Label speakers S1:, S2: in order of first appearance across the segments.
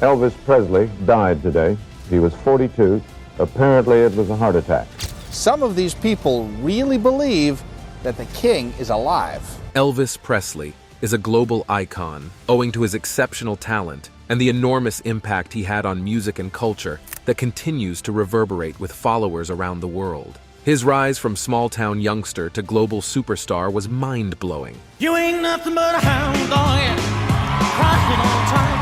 S1: Elvis Presley died today. He was 42. Apparently it was a heart attack.
S2: Some of these people really believe that the king is alive.
S3: Elvis Presley is a global icon owing to his exceptional talent and the enormous impact he had on music and culture that continues to reverberate with followers around the world. His rise from small-town youngster to global superstar was mind-blowing.
S4: You ain't nothing but a hound dog, crying all the time.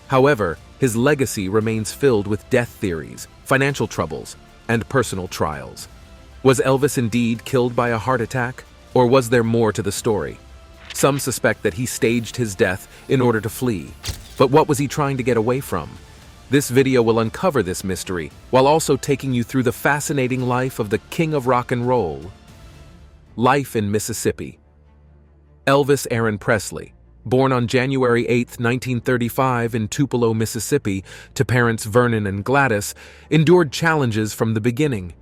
S3: However, his legacy remains filled with death theories, financial troubles, and personal trials. Was Elvis indeed killed by a heart attack, or was there more to the story? Some suspect that he staged his death in order to flee. But what was he trying to get away from? This video will uncover this mystery, while also taking you through the fascinating life of the king of rock and roll. Life in Mississippi. Elvis Aaron Presley, born on January 8, 1935 in Tupelo, Mississippi, to parents Vernon and Gladys, endured challenges from the beginning.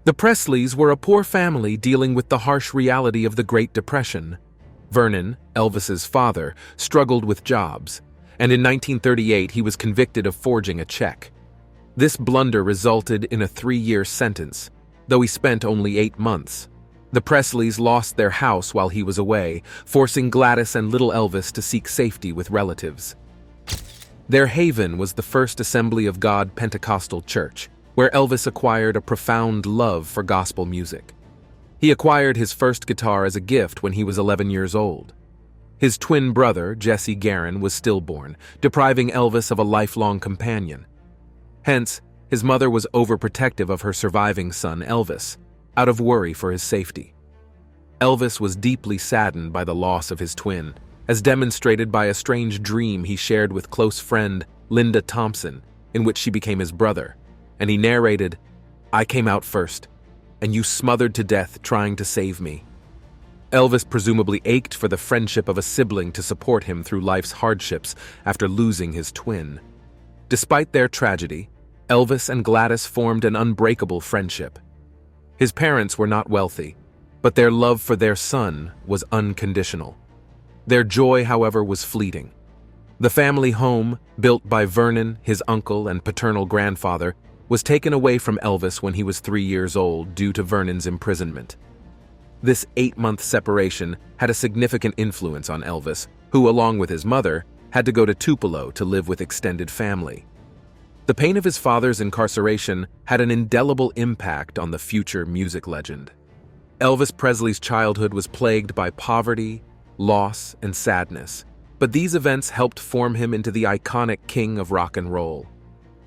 S3: The Presleys were a poor family dealing with the harsh reality of the Great Depression. Vernon, Elvis's father, struggled with jobs, and in 1938 he was convicted of forging a check. This blunder resulted in a 3-year sentence, though he spent only 8 months. The Presleys lost their house while he was away, forcing Gladys and little Elvis to seek safety with relatives. Their haven was the First Assembly of God Pentecostal Church, where Elvis acquired a profound love for gospel music. He acquired his first guitar as a gift when he was 11 years old. His twin brother, Jesse Garin, was stillborn, depriving Elvis of a lifelong companion. Hence, his mother was overprotective of her surviving son, Elvis, out of worry for his safety. Elvis was deeply saddened by the loss of his twin, as demonstrated by a strange dream he shared with close friend Linda Thompson, in which she became his brother, and he narrated, "I came out first, and you smothered to death trying to save me." Elvis presumably ached for the friendship of a sibling to support him through life's hardships after losing his twin. Despite their tragedy, Elvis and Gladys formed an unbreakable friendship. His parents were not wealthy, but their love for their son was unconditional. Their joy, however, was fleeting. The family home, built by Vernon, his uncle, and paternal grandfather, was taken away from Elvis when he was 3 years old due to Vernon's imprisonment. This 8-month separation had a significant influence on Elvis, who, along with his mother, had to go to Tupelo to live with extended family. The pain of his father's incarceration had an indelible impact on the future music legend. Elvis Presley's childhood was plagued by poverty, loss, and sadness, but these events helped form him into the iconic king of rock and roll.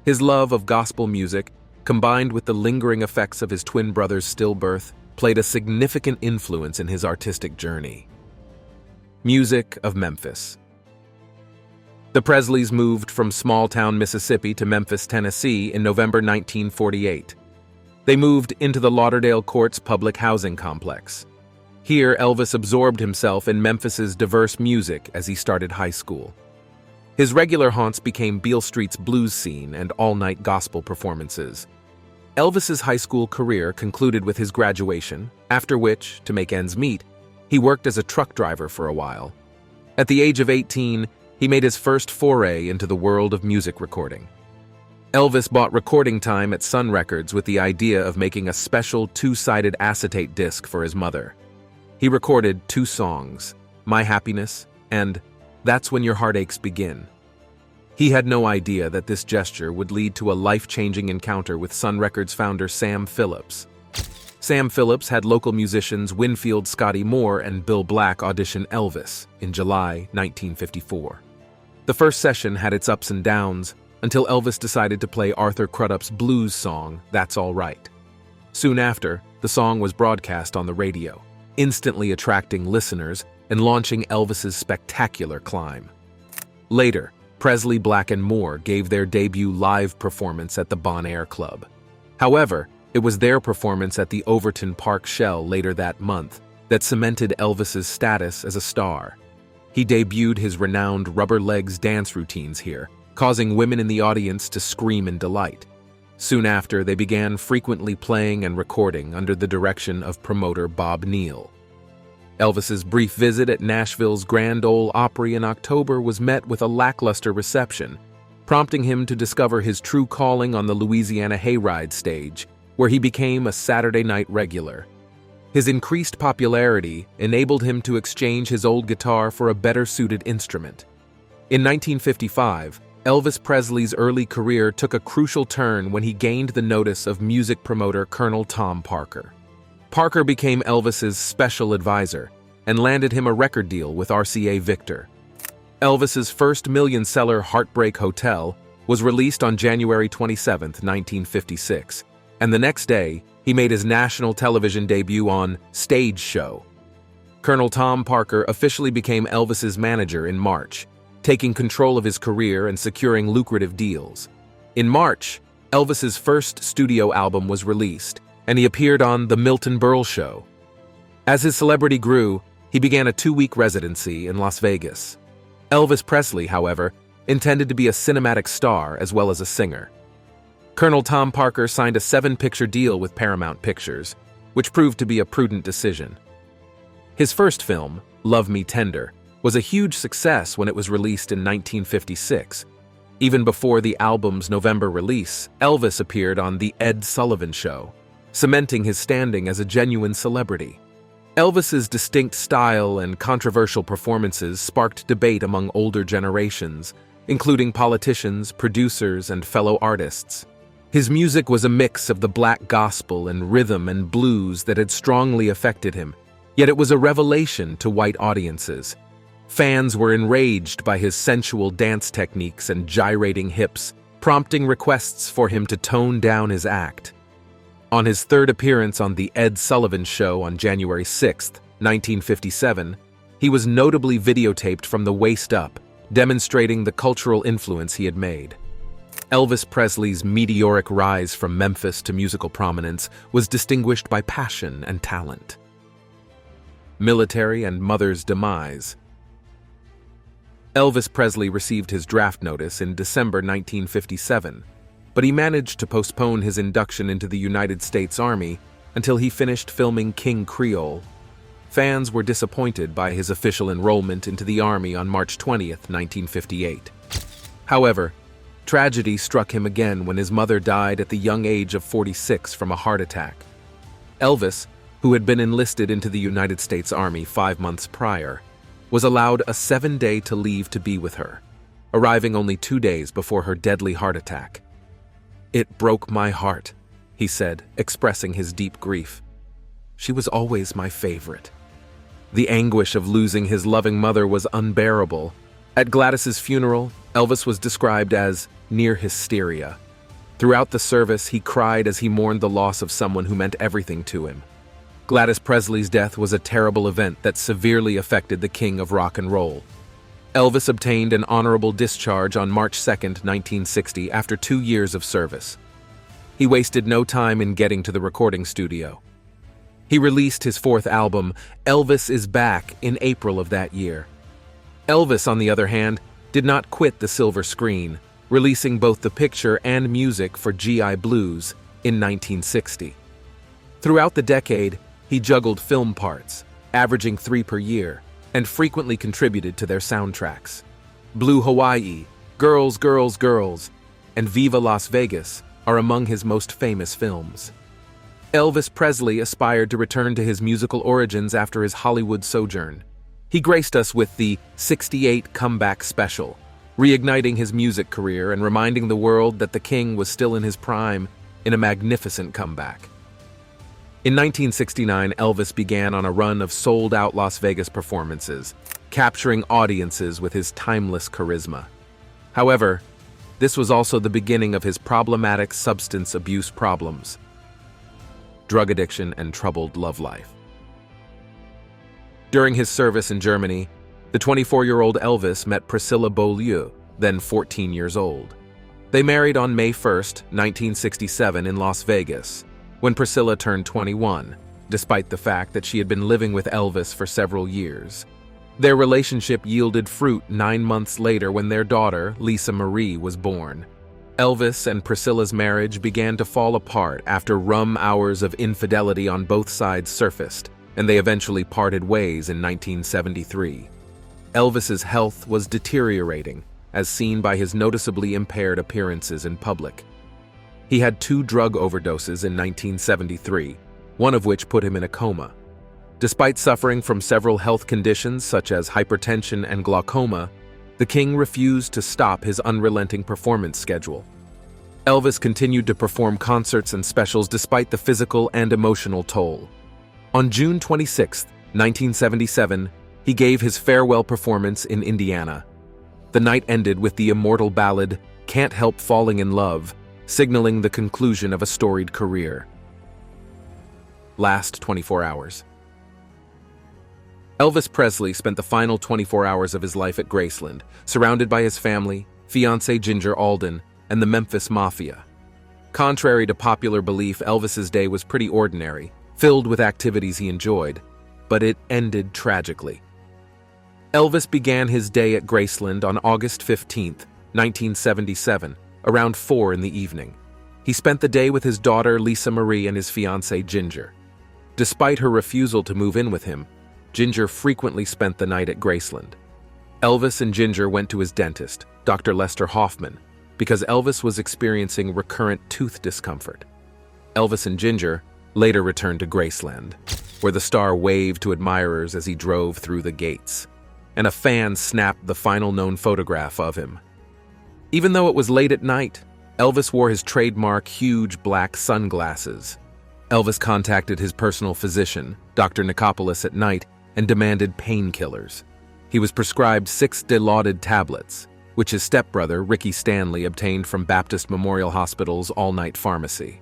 S3: His love of gospel music, combined with the lingering effects of his twin brother's stillbirth, played a significant influence in his artistic journey. Music of Memphis. The Presleys moved from small-town Mississippi to Memphis, Tennessee in November 1948. They moved into the Lauderdale Courts public housing complex. Here, Elvis absorbed himself in Memphis's diverse music as he started high school. His regular haunts became Beale Street's blues scene and all-night gospel performances. Elvis's high school career concluded with his graduation, after which, to make ends meet, he worked as a truck driver for a while. At the age of 18, he made his first foray into the world of music recording. Elvis bought recording time at Sun Records with the idea of making a special 2-sided acetate disc for his mother. He recorded 2 songs, My Happiness and That's When Your Heartaches Begin. He had no idea that this gesture would lead to a life-changing encounter with Sun Records founder Sam Phillips. Sam Phillips had local musicians Winfield Scotty Moore and Bill Black audition Elvis in July 1954. The first session had its ups and downs until Elvis decided to play Arthur Crudup's blues song, That's All Right. Soon after, the song was broadcast on the radio, instantly attracting listeners and launching Elvis's spectacular climb. Later, Presley, Black, and Moore gave their debut live performance at the Bon Air Club. However, it was their performance at the Overton Park Shell later that month that cemented Elvis's status as a star. He debuted his renowned Rubber Legs dance routines here, causing women in the audience to scream in delight. Soon after, they began frequently playing and recording under the direction of promoter Bob Neal. Elvis's brief visit at Nashville's Grand Ole Opry in October was met with a lackluster reception, prompting him to discover his true calling on the Louisiana Hayride stage, where he became a Saturday night regular. His increased popularity enabled him to exchange his old guitar for a better-suited instrument. In 1955, Elvis Presley's early career took a crucial turn when he gained the notice of music promoter Colonel Tom Parker. Parker became Elvis's special advisor and landed him a record deal with RCA Victor. Elvis's first million-seller Heartbreak Hotel was released on January 27, 1956, and the next day, he made his national television debut on Stage Show. Colonel Tom Parker officially became Elvis's manager in March, taking control of his career and securing lucrative deals. In March, Elvis's first studio album was released, and he appeared on The Milton Berle Show. As his celebrity grew, he began a 2-week residency in Las Vegas. Elvis Presley, however, intended to be a cinematic star as well as a singer. Colonel Tom Parker signed a 7-picture deal with Paramount Pictures, which proved to be a prudent decision. His first film, Love Me Tender, was a huge success when it was released in 1956. Even before the album's November release, Elvis appeared on The Ed Sullivan Show, cementing his standing as a genuine celebrity. Elvis's distinct style and controversial performances sparked debate among older generations, including politicians, producers, and fellow artists. His music was a mix of the black gospel and rhythm and blues that had strongly affected him, yet it was a revelation to white audiences. Fans were enraged by his sensual dance techniques and gyrating hips, prompting requests for him to tone down his act. On his third appearance on The Ed Sullivan Show on January 6, 1957, he was notably videotaped from the waist up, demonstrating the cultural influence he had made. Elvis Presley's meteoric rise from Memphis to musical prominence was distinguished by passion and talent. Military and mother's demise. Elvis Presley received his draft notice in December 1957, but he managed to postpone his induction into the United States Army until he finished filming King Creole. Fans were disappointed by his official enrollment into the Army on March 20, 1958. However, tragedy struck him again when his mother died at the young age of 46 from a heart attack. Elvis, who had been enlisted into the United States Army 5 months prior, was allowed a 7-day to leave to be with her, arriving only 2 days before her deadly heart attack. "It broke my heart," he said, expressing his deep grief. "She was always my favorite." The anguish of losing his loving mother was unbearable. At Gladys's funeral, Elvis was described as near hysteria. Throughout the service, he cried as he mourned the loss of someone who meant everything to him. Gladys Presley's death was a terrible event that severely affected the king of rock and roll. Elvis obtained an honorable discharge on March 2, 1960, after 2 years of service. He wasted no time in getting to the recording studio. He released his 4th album, Elvis is Back, in April of that year. Elvis, on the other hand, did not quit the silver screen, releasing both the picture and music for GI Blues in 1960. Throughout the decade, he juggled film parts, averaging 3 per year, and frequently contributed to their soundtracks. Blue Hawaii, Girls, Girls, Girls, and Viva Las Vegas are among his most famous films. Elvis Presley aspired to return to his musical origins after his Hollywood sojourn. He graced us with the '68 Comeback Special, reigniting his music career and reminding the world that the king was still in his prime in a magnificent comeback. In 1969, Elvis began on a run of sold-out Las Vegas performances, capturing audiences with his timeless charisma. However, this was also the beginning of his problematic substance abuse problems, drug addiction, and troubled love life. During his service in Germany, the 24-year-old Elvis met Priscilla Beaulieu, then 14 years old. They married on May 1, 1967 in Las Vegas, when Priscilla turned 21, despite the fact that she had been living with Elvis for several years. Their relationship yielded fruit 9 months later when their daughter, Lisa Marie, was born. Elvis and Priscilla's marriage began to fall apart after rum hours of infidelity on both sides surfaced, and they eventually parted ways in 1973. Elvis's health was deteriorating, as seen by his noticeably impaired appearances in public. He had 2 drug overdoses in 1973, one of which put him in a coma. Despite suffering from several health conditions such as hypertension and glaucoma, the king refused to stop his unrelenting performance schedule. Elvis continued to perform concerts and specials despite the physical and emotional toll. On June 26, 1977, he gave his farewell performance in Indiana. The night ended with the immortal ballad, "Can't Help Falling in Love," signaling the conclusion of a storied career. Last 24 hours. Elvis Presley spent the final 24 hours of his life at Graceland, surrounded by his family, fiancée Ginger Alden, and the Memphis Mafia. Contrary to popular belief, Elvis's day was pretty ordinary, filled with activities he enjoyed, but it ended tragically. Elvis began his day at Graceland on August 15, 1977, around 4 in the evening. He spent the day with his daughter Lisa Marie and his fiancée Ginger. Despite her refusal to move in with him, Ginger frequently spent the night at Graceland. Elvis and Ginger went to his dentist, Dr. Lester Hoffman, because Elvis was experiencing recurrent tooth discomfort. Elvis and Ginger later returned to Graceland, where the star waved to admirers as he drove through the gates, and a fan snapped the final known photograph of him. Even though it was late at night, Elvis wore his trademark huge black sunglasses. Elvis contacted his personal physician, Dr. Nicopolis, at night and demanded painkillers. He was prescribed 6 Dilaudid tablets, which his stepbrother, Ricky Stanley, obtained from Baptist Memorial Hospital's all-night pharmacy.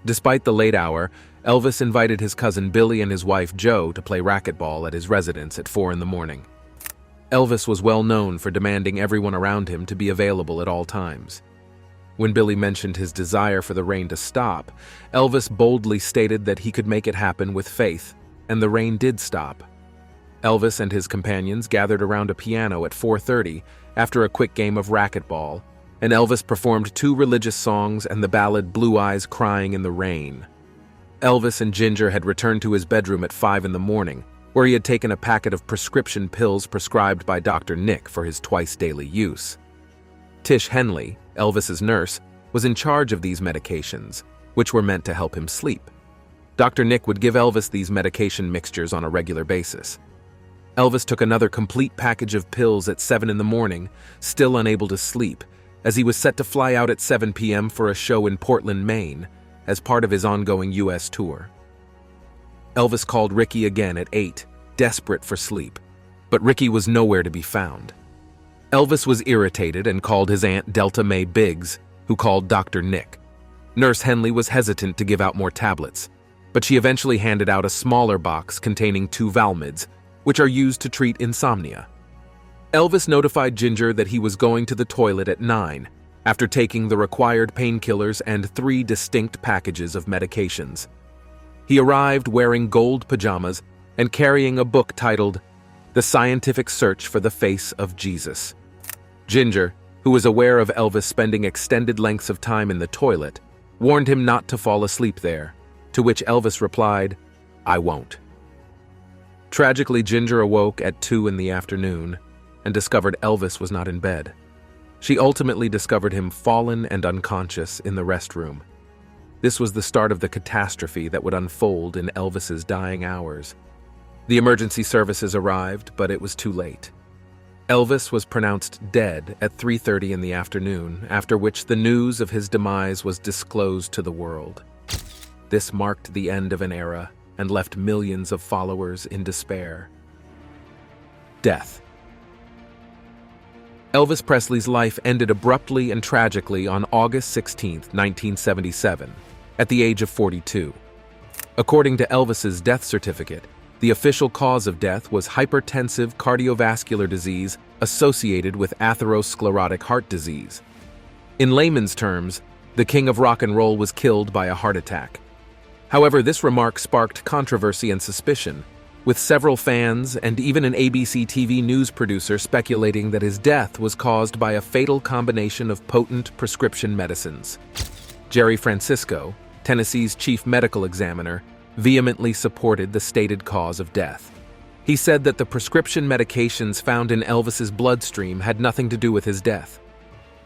S3: Despite the late hour, Elvis invited his cousin Billy and his wife Jo to play racquetball at his residence at 4 in the morning. Elvis was well known for demanding everyone around him to be available at all times. When Billy mentioned his desire for the rain to stop, Elvis boldly stated that he could make it happen with faith, and the rain did stop. Elvis and his companions gathered around a piano at 4:30 after a quick game of racquetball, and Elvis performed 2 religious songs and the ballad Blue Eyes Crying in the Rain. Elvis and Ginger had returned to his bedroom at 5 in the morning, where he had taken a packet of prescription pills prescribed by Dr. Nick for his twice-daily use. Tish Henley, Elvis's nurse, was in charge of these medications, which were meant to help him sleep. Dr. Nick would give Elvis these medication mixtures on a regular basis. Elvis took another complete package of pills at 7 in the morning, still unable to sleep, as he was set to fly out at 7 p.m. for a show in Portland, Maine, as part of his ongoing U.S. tour. Elvis called Ricky again at 8, desperate for sleep, but Ricky was nowhere to be found. Elvis was irritated and called his aunt Delta Mae Biggs, who called Dr. Nick. Nurse Henley was hesitant to give out more tablets, but she eventually handed out a smaller box containing 2 Valmids, which are used to treat insomnia. Elvis notified Ginger that he was going to the toilet at 9, after taking the required painkillers and 3 distinct packages of medications. He arrived wearing gold pajamas and carrying a book titled The Scientific Search for the Face of Jesus. Ginger, who was aware of Elvis spending extended lengths of time in the toilet, warned him not to fall asleep there, to which Elvis replied, "I won't." Tragically, Ginger awoke at 2 in the afternoon and discovered Elvis was not in bed. She ultimately discovered him fallen and unconscious in the restroom. This was the start of the catastrophe that would unfold in Elvis's dying hours. The emergency services arrived, but it was too late. Elvis was pronounced dead at 3:30 in the afternoon, after which the news of his demise was disclosed to the world. This marked the end of an era and left millions of followers in despair. Death. Elvis Presley's life ended abruptly and tragically on August 16, 1977, at the age of 42. According to Elvis's death certificate, the official cause of death was hypertensive cardiovascular disease associated with atherosclerotic heart disease. In layman's terms, the king of rock and roll was killed by a heart attack. However, this remark sparked controversy and suspicion, with several fans and even an ABC TV news producer speculating that his death was caused by a fatal combination of potent prescription medicines. Jerry Francisco, Tennessee's chief medical examiner, vehemently supported the stated cause of death. He said that the prescription medications found in Elvis's bloodstream had nothing to do with his death.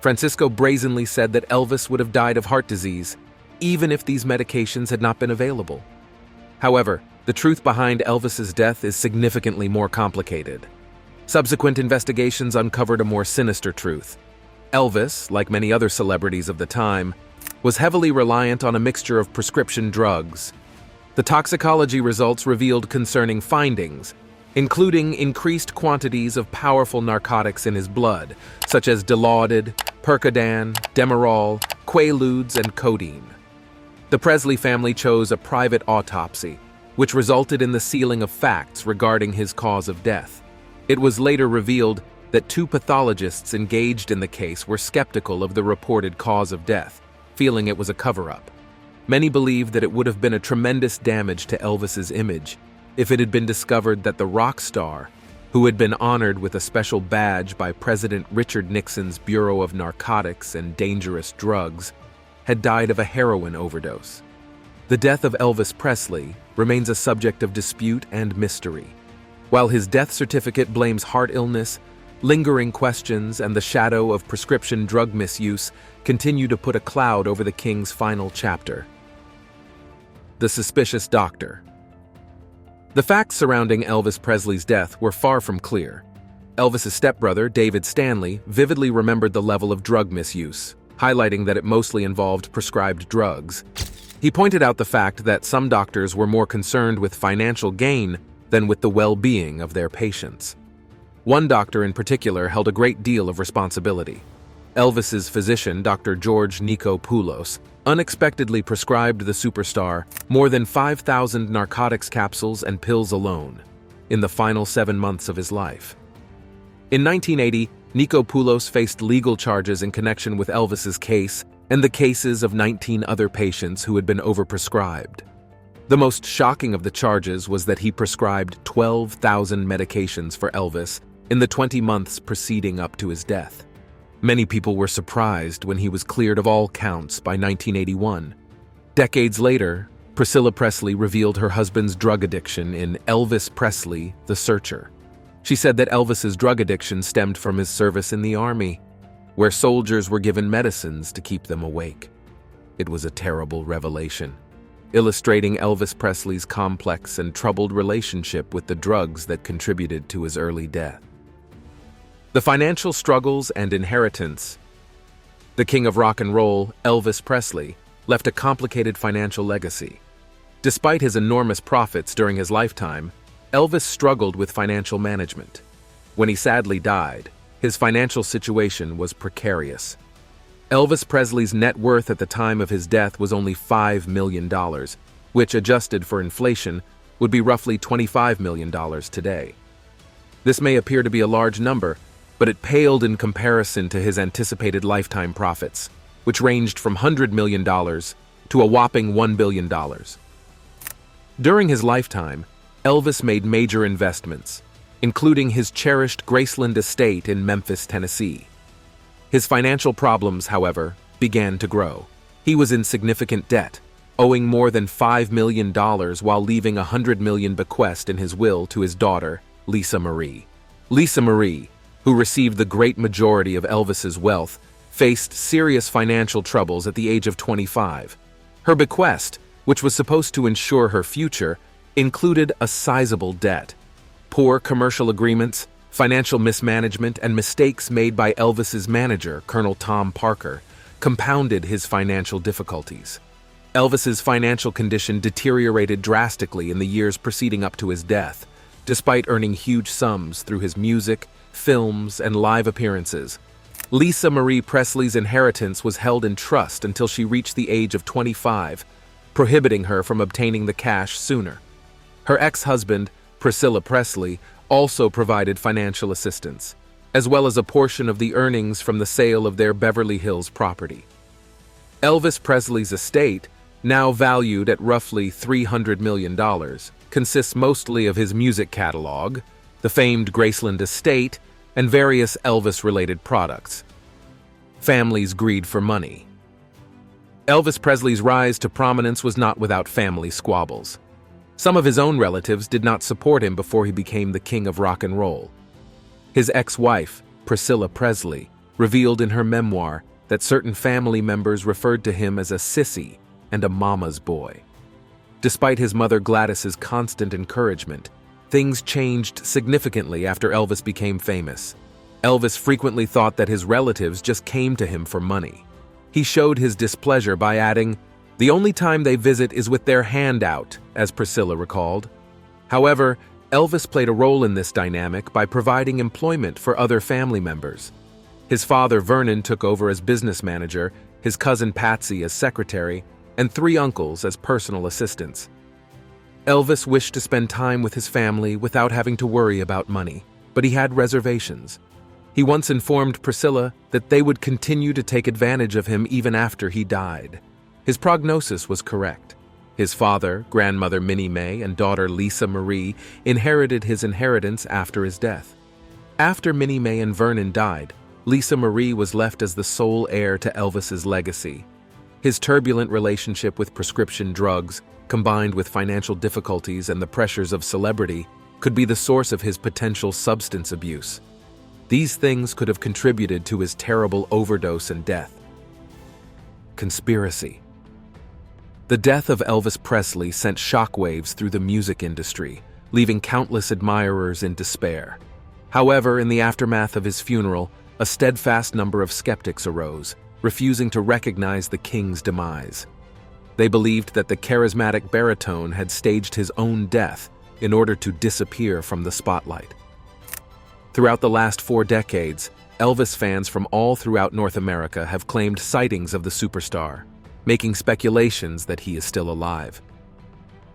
S3: Francisco brazenly said that Elvis would have died of heart disease, even if these medications had not been available. However, the truth behind Elvis's death is significantly more complicated. Subsequent investigations uncovered a more sinister truth. Elvis, like many other celebrities of the time, was heavily reliant on a mixture of prescription drugs. The toxicology results revealed concerning findings, including increased quantities of powerful narcotics in his blood, such as Dilaudid, Percodan, Demerol, Quaaludes, and codeine. The Presley family chose a private autopsy, which resulted in the sealing of facts regarding his cause of death. It was later revealed that two pathologists engaged in the case were skeptical of the reported cause of death, feeling it was a cover-up. Many believe that it would have been a tremendous damage to Elvis's image if it had been discovered that the rock star, who had been honored with a special badge by President Richard Nixon's Bureau of Narcotics and Dangerous Drugs, had died of a heroin overdose. The death of Elvis Presley remains a subject of dispute and mystery. While his death certificate blames heart illness, lingering questions and the shadow of prescription drug misuse continue to put a cloud over the king's final chapter. The suspicious doctor. The facts surrounding Elvis Presley's death were far from clear. Elvis's stepbrother, David Stanley, vividly remembered the level of drug misuse, highlighting that it mostly involved prescribed drugs. He pointed out the fact that some doctors were more concerned with financial gain than with the well-being of their patients. One doctor in particular held a great deal of responsibility. Elvis's physician, Dr. George Nikopoulos, unexpectedly prescribed the superstar more than 5,000 narcotics capsules and pills alone in the final 7 months of his life. In 1980, Nikopoulos faced legal charges in connection with Elvis's case and the cases of 19 other patients who had been overprescribed. The most shocking of the charges was that he prescribed 12,000 medications for Elvis in the 20 months preceding up to his death. Many people were surprised when he was cleared of all counts by 1981. Decades later, Priscilla Presley revealed her husband's drug addiction in Elvis Presley, The Searcher. She said that Elvis's drug addiction stemmed from his service in the army, where soldiers were given medicines to keep them awake. It was a terrible revelation, illustrating Elvis Presley's complex and troubled relationship with the drugs that contributed to his early death. The financial struggles and inheritance. The king of rock and roll, Elvis Presley, left a complicated financial legacy. Despite his enormous profits during his lifetime, Elvis struggled with financial management. When he sadly died, his financial situation was precarious. Elvis Presley's net worth at the time of his death was only $5 million, which, adjusted for inflation, would be roughly $25 million today. This may appear to be a large number, but it paled in comparison to his anticipated lifetime profits, which ranged from $100 million to a whopping $1 billion. During his lifetime, Elvis made major investments, including his cherished Graceland estate in Memphis, Tennessee. His financial problems, however, began to grow. He was in significant debt, owing more than $5 million while leaving $100 million bequest in his will to his daughter, Lisa Marie. Lisa Marie, who received the great majority of Elvis's wealth, faced serious financial troubles at the age of 25. Her bequest, which was supposed to ensure her future, included a sizable debt. Poor commercial agreements, financial mismanagement, and mistakes made by Elvis's manager, Colonel Tom Parker, compounded his financial difficulties. Elvis's financial condition deteriorated drastically in the years preceding up to his death, despite earning huge sums through his music, films, and live appearances. Lisa Marie Presley's inheritance was held in trust until she reached the age of 25, prohibiting her from obtaining the cash sooner. Her ex-husband, Priscilla Presley, also provided financial assistance, as well as a portion of the earnings from the sale of their Beverly Hills property. Elvis Presley's estate, now valued at roughly $300 million, consists mostly of his music catalog, the famed Graceland estate, and various Elvis-related products. Family's greed for money. Elvis Presley's rise to prominence was not without family squabbles. Some of his own relatives did not support him before he became the king of rock and roll. His ex-wife, Priscilla Presley, revealed in her memoir that certain family members referred to him as a sissy and a mama's boy. Despite his mother Gladys's constant encouragement, things changed significantly after Elvis became famous. Elvis frequently thought that his relatives just came to him for money. He showed his displeasure by adding, "The only time they visit is with their hand out," as Priscilla recalled. However, Elvis played a role in this dynamic by providing employment for other family members. His father Vernon took over as business manager, his cousin Patsy as secretary, and 3 uncles as personal assistants. Elvis wished to spend time with his family without having to worry about money, but he had reservations. He once informed Priscilla that they would continue to take advantage of him even after he died. His prognosis was correct. His father, grandmother Minnie Mae, and daughter Lisa Marie inherited his inheritance after his death. After Minnie Mae and Vernon died, Lisa Marie was left as the sole heir to Elvis's legacy. His turbulent relationship with prescription drugs, combined with financial difficulties and the pressures of celebrity, could be the source of his potential substance abuse. These things could have contributed to his terrible overdose and death. Conspiracy. The death of Elvis Presley sent shockwaves through the music industry, leaving countless admirers in despair. However, in the aftermath of his funeral, a steadfast number of skeptics arose, refusing to recognize the king's demise. They believed that the charismatic baritone had staged his own death in order to disappear from the spotlight. Throughout the last 4 decades, Elvis fans from all throughout North America have claimed sightings of the superstar, making speculations that he is still alive.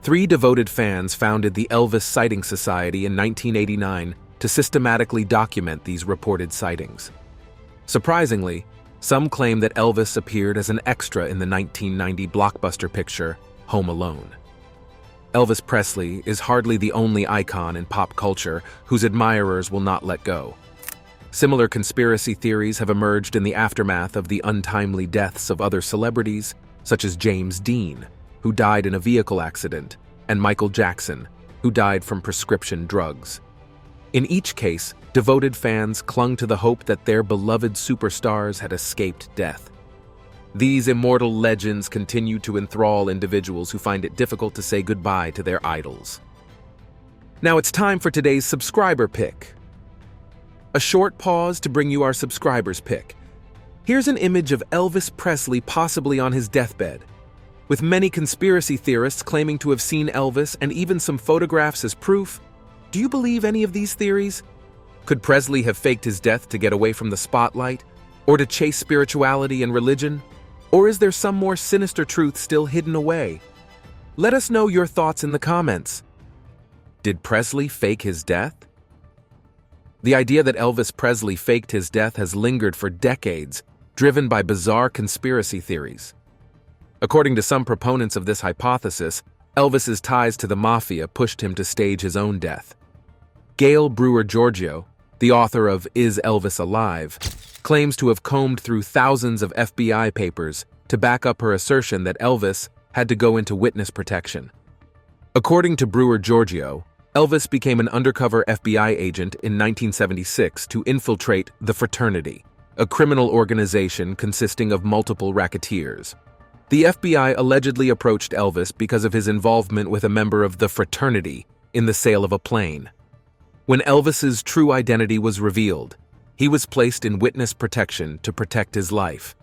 S3: 3 devoted fans founded the Elvis Sighting Society in 1989 to systematically document these reported sightings. Surprisingly, some claim that Elvis appeared as an extra in the 1990 blockbuster picture, Home Alone. Elvis Presley is hardly the only icon in pop culture whose admirers will not let go. Similar conspiracy theories have emerged in the aftermath of the untimely deaths of other celebrities, such as James Dean, who died in a vehicle accident, and Michael Jackson, who died from prescription drugs. In each case, devoted fans clung to the hope that their beloved superstars had escaped death. These immortal legends continue to enthrall individuals who find it difficult to say goodbye to their idols. Now it's time for today's subscriber pick. A short pause to bring you our subscriber's pick. Here's an image of Elvis Presley possibly on his deathbed. With many conspiracy theorists claiming to have seen Elvis and even some photographs as proof, do you believe any of these theories? Could Presley have faked his death to get away from the spotlight, or to chase spirituality and religion? Or is there some more sinister truth still hidden away? Let us know your thoughts in the comments. Did Presley fake his death? The idea that Elvis Presley faked his death has lingered for decades, driven by bizarre conspiracy theories. According to some proponents of this hypothesis, Elvis's ties to the mafia pushed him to stage his own death. Gail Brewer Giorgio, the author of Is Elvis Alive?, claims to have combed through thousands of FBI papers to back up her assertion that Elvis had to go into witness protection. According to Brewer Giorgio, Elvis became an undercover FBI agent in 1976 to infiltrate the Fraternity, a criminal organization consisting of multiple racketeers. The FBI allegedly approached Elvis because of his involvement with a member of the Fraternity in the sale of a plane. When Elvis's true identity was revealed, he was placed in witness protection to protect his life.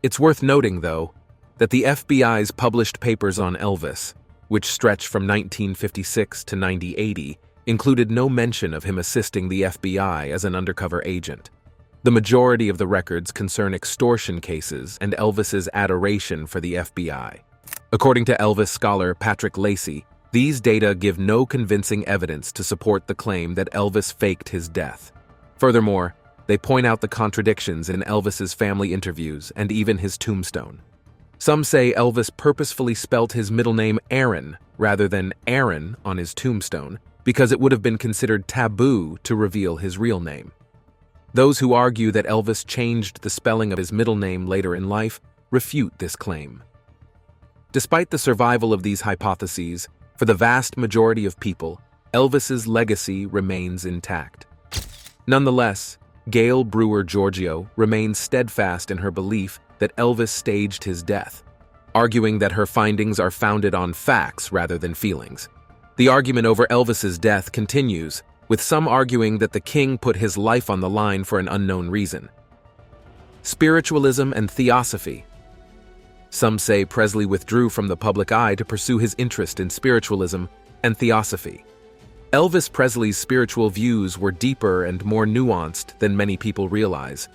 S3: It's worth noting, though, that the FBI's published papers on Elvis, which stretch from 1956 to 1980, included no mention of him assisting the FBI as an undercover agent. The majority of the records concern extortion cases and Elvis's adoration for the FBI. According to Elvis scholar Patrick Lacey, these data give no convincing evidence to support the claim that Elvis faked his death. Furthermore, they point out the contradictions in Elvis's family interviews and even his tombstone. Some say Elvis purposefully spelt his middle name Aaron rather than Aaron on his tombstone because it would have been considered taboo to reveal his real name. Those who argue that Elvis changed the spelling of his middle name later in life refute this claim. Despite the survival of these hypotheses, For the vast majority of people, Elvis's legacy remains intact. Nonetheless, Gail Brewer Giorgio remains steadfast in her belief that Elvis staged his death, arguing that her findings are founded on facts rather than feelings. The argument over Elvis's death continues, with some arguing that the king put his life on the line for an unknown reason. Spiritualism and Theosophy. Some say Presley withdrew from the public eye to pursue his interest in spiritualism and theosophy. Elvis Presley's spiritual views were deeper and more nuanced than many people realize.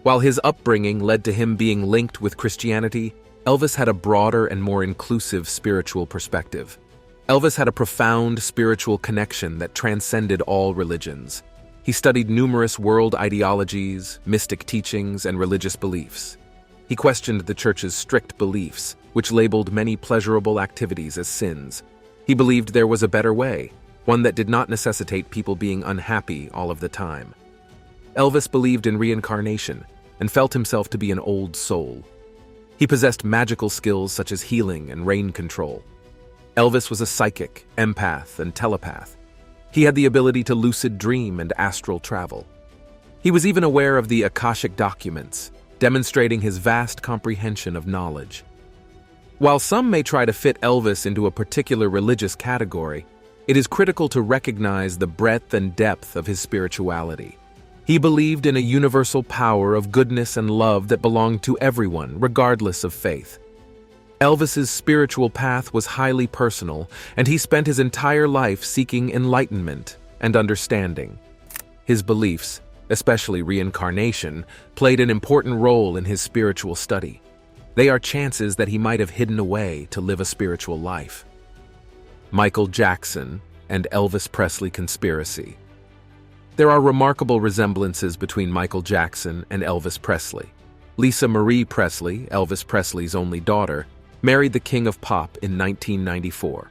S3: While his upbringing led to him being linked with Christianity, Elvis had a broader and more inclusive spiritual perspective. Elvis had a profound spiritual connection that transcended all religions. He studied numerous world ideologies, mystic teachings, and religious beliefs. He questioned the church's strict beliefs, which labeled many pleasurable activities as sins. He believed there was a better way, one that did not necessitate people being unhappy all of the time. Elvis believed in reincarnation and felt himself to be an old soul. He possessed magical skills such as healing and rain control. Elvis was a psychic, empath, and telepath. He had the ability to lucid dream and astral travel. He was even aware of the Akashic documents, demonstrating his vast comprehension of knowledge. While some may try to fit Elvis into a particular religious category, it is critical to recognize the breadth and depth of his spirituality. He believed in a universal power of goodness and love that belonged to everyone, regardless of faith. Elvis's spiritual path was highly personal, and he spent his entire life seeking enlightenment and understanding. His beliefs, especially reincarnation, played an important role in his spiritual study. They are chances that he might have hidden away to live a spiritual life. Michael Jackson and Elvis Presley conspiracy. There are remarkable resemblances between Michael Jackson and Elvis Presley. Lisa Marie Presley, Elvis Presley's only daughter, married the King of Pop in 1994.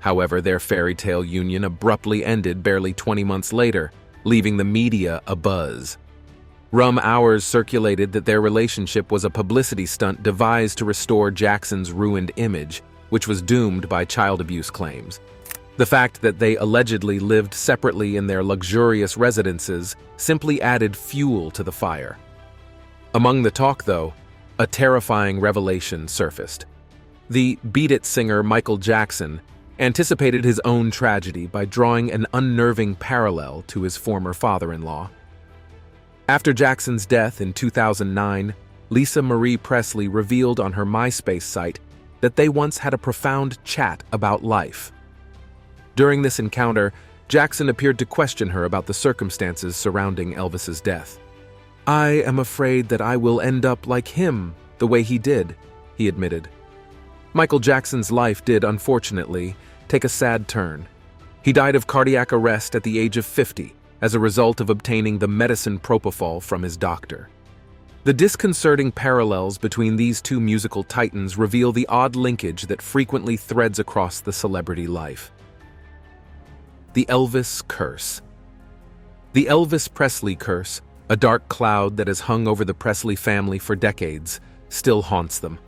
S3: However, their fairy tale union abruptly ended barely 20 months later, leaving the media abuzz. Rum hours circulated that their relationship was a publicity stunt devised to restore Jackson's ruined image, which was doomed by child abuse claims. The fact that they allegedly lived separately in their luxurious residences simply added fuel to the fire. Among the talk, though, a terrifying revelation surfaced. The Beat It singer Michael Jackson anticipated his own tragedy by drawing an unnerving parallel to his former father-in-law. After Jackson's death in 2009, Lisa Marie Presley revealed on her MySpace site that they once had a profound chat about life. During this encounter, Jackson appeared to question her about the circumstances surrounding Elvis's death. "I am afraid that I will end up like him, the way he did," he admitted. Michael Jackson's life did, unfortunately, take a sad turn. He died of cardiac arrest at the age of 50 as a result of obtaining the medicine propofol from his doctor. The disconcerting parallels between these two musical titans reveal the odd linkage that frequently threads across the celebrity life. The Elvis Curse. The Elvis Presley curse, a dark cloud that has hung over the Presley family for decades, still haunts them.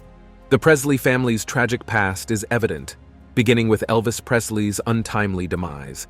S3: The Presley family's tragic past is evident, beginning with Elvis Presley's untimely demise.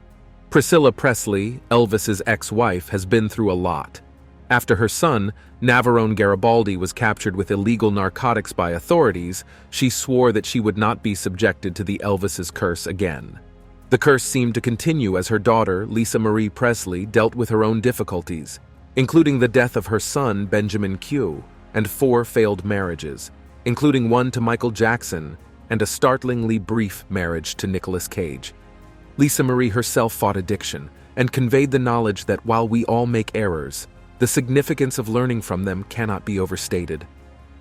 S3: Priscilla Presley, Elvis's ex-wife, has been through a lot. After her son, Navarone Garibaldi, was captured with illegal narcotics by authorities, she swore that she would not be subjected to the Elvis's curse again. The curse seemed to continue as her daughter, Lisa Marie Presley, dealt with her own difficulties, including the death of her son, Benjamin Q, and 4 failed marriages, including one to Michael Jackson and a startlingly brief marriage to Nicolas Cage. Lisa Marie herself fought addiction and conveyed the knowledge that while we all make errors, the significance of learning from them cannot be overstated.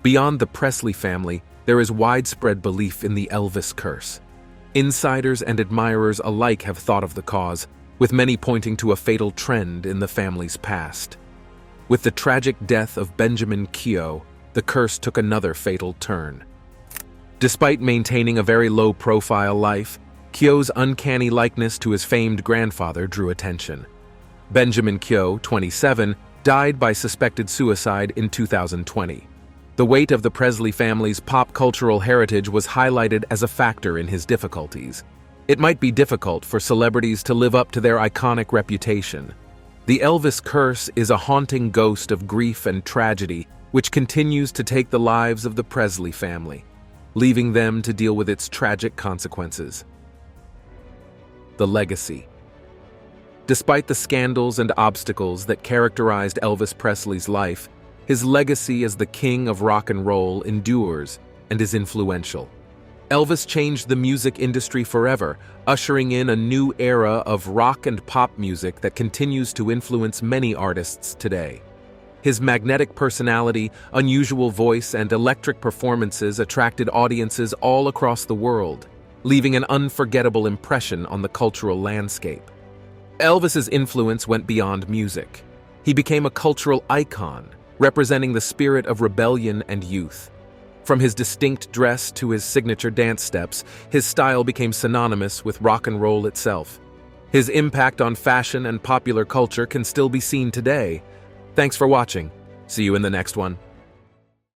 S3: Beyond the Presley family, there is widespread belief in the Elvis curse. Insiders and admirers alike have thought of the cause, with many pointing to a fatal trend in the family's past. With the tragic death of Benjamin Keogh, the curse took another fatal turn. Despite maintaining a very low-profile life, Keogh's uncanny likeness to his famed grandfather drew attention. Benjamin Keogh, 27, died by suspected suicide in 2020. The weight of the Presley family's pop cultural heritage was highlighted as a factor in his difficulties. It might be difficult for celebrities to live up to their iconic reputation. The Elvis Curse is a haunting ghost of grief and tragedy which continues to take the lives of the Presley family, leaving them to deal with its tragic consequences. The legacy. Despite the scandals and obstacles that characterized Elvis Presley's life, his legacy as the king of rock and roll endures and is influential. Elvis changed the music industry forever, ushering in a new era of rock and pop music that continues to influence many artists today. His magnetic personality, unusual voice, and electric performances attracted audiences all across the world, leaving an unforgettable impression on the cultural landscape. Elvis's influence went beyond music. He became a cultural icon, representing the spirit of rebellion and youth. From his distinct dress to his signature dance steps, his style became synonymous with rock and roll itself. His impact on fashion and popular culture can still be seen today. Thanks for watching. See you in the next one.